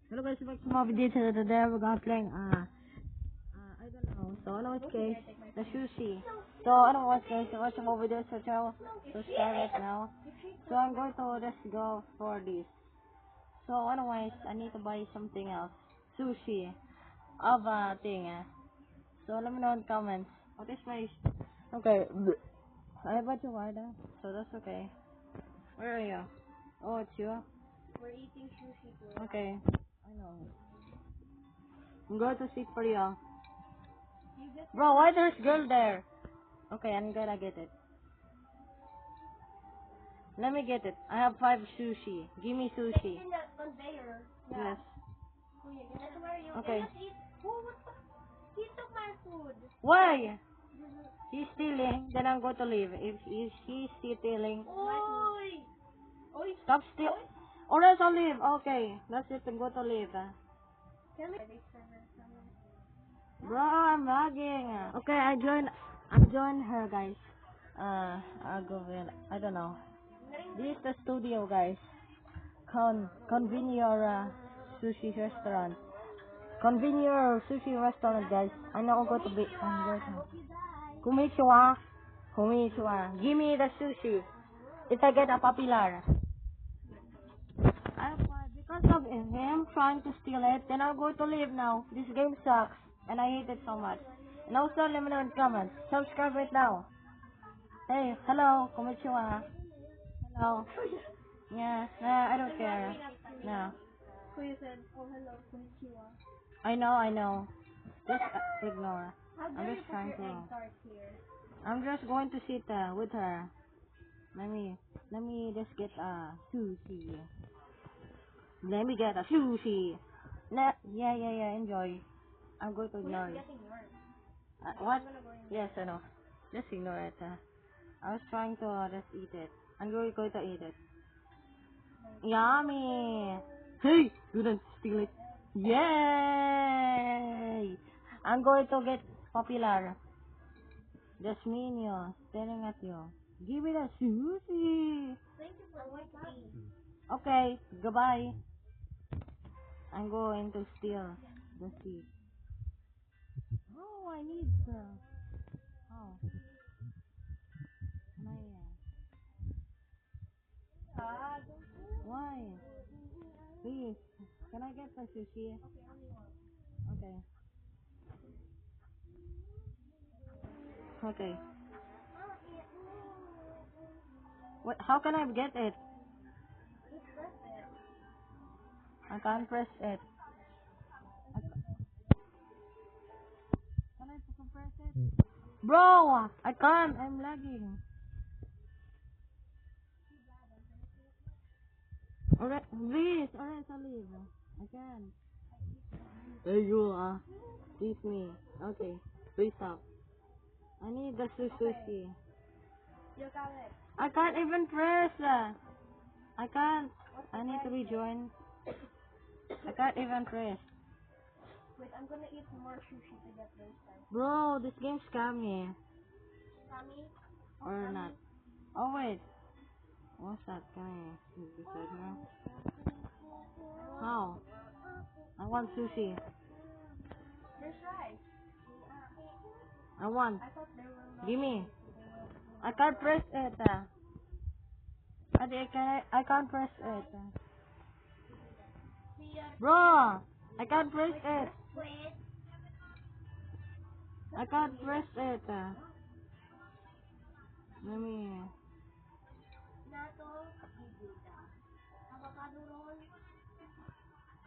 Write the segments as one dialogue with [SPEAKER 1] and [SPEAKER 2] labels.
[SPEAKER 1] Hello guys, back to my video. Today we're gonna playing I don't know. So anyways guys, the sushi. So anyways guys, watch more videos so channel. Subscribe right now. So I'm going to just go for this. So anyways, I need to buy something else. Sushi. Of a thing. So let me know in comments. What is my okay. I have a order, so that's okay. Where are you? Oh, it's you.
[SPEAKER 2] We're eating sushi too.
[SPEAKER 1] Okay. I know. I'm going to sit for you.
[SPEAKER 2] You get
[SPEAKER 1] Bro, why there's girl there? Okay, I'm gonna get it. Let me get it. I have 5 sushi. Give me sushi.
[SPEAKER 2] in the conveyor.
[SPEAKER 1] Yes.
[SPEAKER 2] Oh, yeah, that's where you
[SPEAKER 1] Okay.
[SPEAKER 2] just eat. Oh, what the? He took my food.
[SPEAKER 1] Why? He's stealing. Then I'm going to leave. If he's stealing,
[SPEAKER 2] Oi! Oi!
[SPEAKER 1] stop stealing. Or else I'll leave. Okay, that's it. I'm going to leave.
[SPEAKER 2] Can we?
[SPEAKER 1] Bro, I'm lagging. Okay, I join her, guys. I'll go in. I don't know. This is the studio, guys. Convene your sushi restaurant. Convene your sushi restaurant, guys. I know I'm going to be. I'm going to. Konnichiwa. Konnichiwa. Give me the sushi. If I get a popular. Because of him trying to steal it, then I'm going to leave now. This game sucks, and I hate it so much. And also, let me know in comments. Subscribe right now. Hey, hello, konnichiwa. Hello. Yeah, nah, I don't care. No.
[SPEAKER 2] Kuya said, oh, hello, konnichiwa.
[SPEAKER 1] I know. Just ignore.
[SPEAKER 2] How
[SPEAKER 1] I'm
[SPEAKER 2] dare you
[SPEAKER 1] just
[SPEAKER 2] put
[SPEAKER 1] trying
[SPEAKER 2] your
[SPEAKER 1] to.
[SPEAKER 2] egg tart here?
[SPEAKER 1] I'm just going to sit with her. Let me just get a sushi. Let me get a sushi. Yeah, enjoy. I'm going to ignore
[SPEAKER 2] Kuya's
[SPEAKER 1] it.
[SPEAKER 2] getting yours.
[SPEAKER 1] What?
[SPEAKER 2] I'm gonna go in.
[SPEAKER 1] Yes, I know. Just ignore it. I was trying to just eat it. I'm going to eat it. Yummy! Hey! Do not steal it. Yay! I'm going to get popular. Just me and you, staring at you. Give me the sushi!
[SPEAKER 2] Thank you for watching.
[SPEAKER 1] Okay, goodbye. I'm going to steal the seed. Oh, I need the... Oh. Can I... Why? Please, can I get the sushi? Okay. Okay. What? How can I get it? I can't press it. Can I press it? Bro, I can't. I'm lagging. Alright, please. Alright, I'll leave. I can. There you are. Teach me. Okay. Please stop. I need the sushi.
[SPEAKER 2] You got it.
[SPEAKER 1] I can't even press. I can't. I need to rejoin. I can't even press.
[SPEAKER 2] Wait, I'm gonna eat more sushi to get those guys.
[SPEAKER 1] Bro, this game's scammy.
[SPEAKER 2] Tommy?
[SPEAKER 1] Or not. Oh, wait. What's that? Can I decide now? How? I want sushi.
[SPEAKER 2] There's rice.
[SPEAKER 1] I want.
[SPEAKER 2] I thought there were not.
[SPEAKER 1] Give me. I can't press it. I can't press it. Bro, I can't press it.
[SPEAKER 2] Wait.
[SPEAKER 1] I can't press it. Let me.
[SPEAKER 2] Nato. Avocado roll.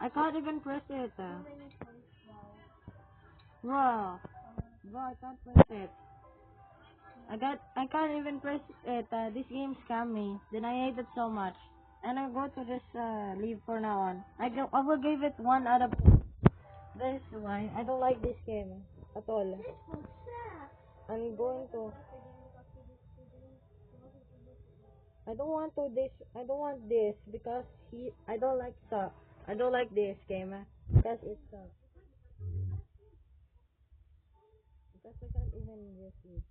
[SPEAKER 1] I can't even press it.
[SPEAKER 2] How many points now?
[SPEAKER 1] Bro, I can't press it. I can't even press it. This game scammed me. Then I hate it so much. And I'm going to just leave for now on. I will give it 1 out of 10. That is why I don't like this game at all. I'm going to. I don't want this. I don't want this because I don't like stuff. I don't like this game because it sucks. Because I can't even use it.